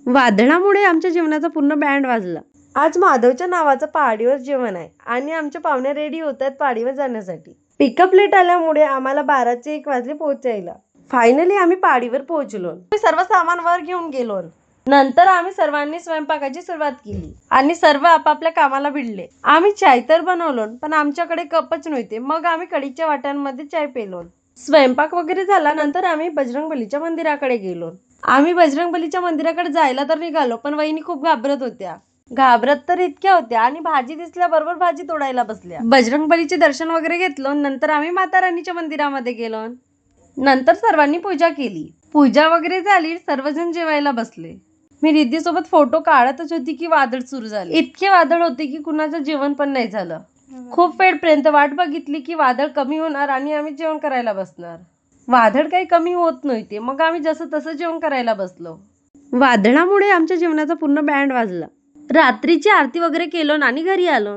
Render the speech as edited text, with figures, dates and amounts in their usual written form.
वादळामुळे आमच्या जेवणाचा पूर्ण बँड वाजला. आज माधवच्या नावाचं पहाडीवर जेवण आहे आणि आमच्या पाहुण्या रेडी होत आहेत पहाडीवर जाण्यासाठी. पिकअप लेट आल्यामुळे आम्हाला 12चे 1 वाजले पोहोचायला. फायनली आम्ही पहाडीवर पोहोचलो. आम्ही सर्व सामान वर घेऊन गेलो. नंतर आम्ही सर्वांनी स्वयंपाकाची सुरुवात केली आणि सर्व आपापल्या कामाला भिडले. आम्ही चाय तर बनवलो, पण आमच्याकडे कपच नव्हते. मग आम्ही कढीच्या वाट्यांमध्ये चाय पेलो. स्वयंपाक वगैरे झाला. नंतर आम्ही बजरंगबलीच्या मंदिराकडे गेलो. आम्ही बजरंगबलीच्या मंदिराकडे जायला तर निघालो, पण वहिनी खूप घाबरत होत्या. घाबरत तर इतक्या होत्या आणि भाजी दिसल्याबरोबर भाजी तोडायला बसल्या. बजरंगबलीचे दर्शन वगैरे घेतलं. नंतर आम्ही माता राणीच्या मंदिरामध्ये गेलो. नंतर सर्वांनी पूजा केली. पूजा वगैरे झाली. सर्वजण जेवायला बसले. मी रिद्धी सोबत फोटो काढतच होती की वादळ सुरू झाले. इतके वादळ होते की कुणाचं जेवण पण नाही झालं. खूप वेळपर्यंत वाट बघितली की वादळ कमी होणार आणि आम्ही जेवण करायला बसणार. वादळ काही कमी होत नव्हते. मग आम्ही जसं तसं जेवण करायला बसलो. वादळामुळे आमच्या जेवणाचा पूर्ण बँड वाजला. रात्रीची आरती वगैरे केलो आणि घरी आलो.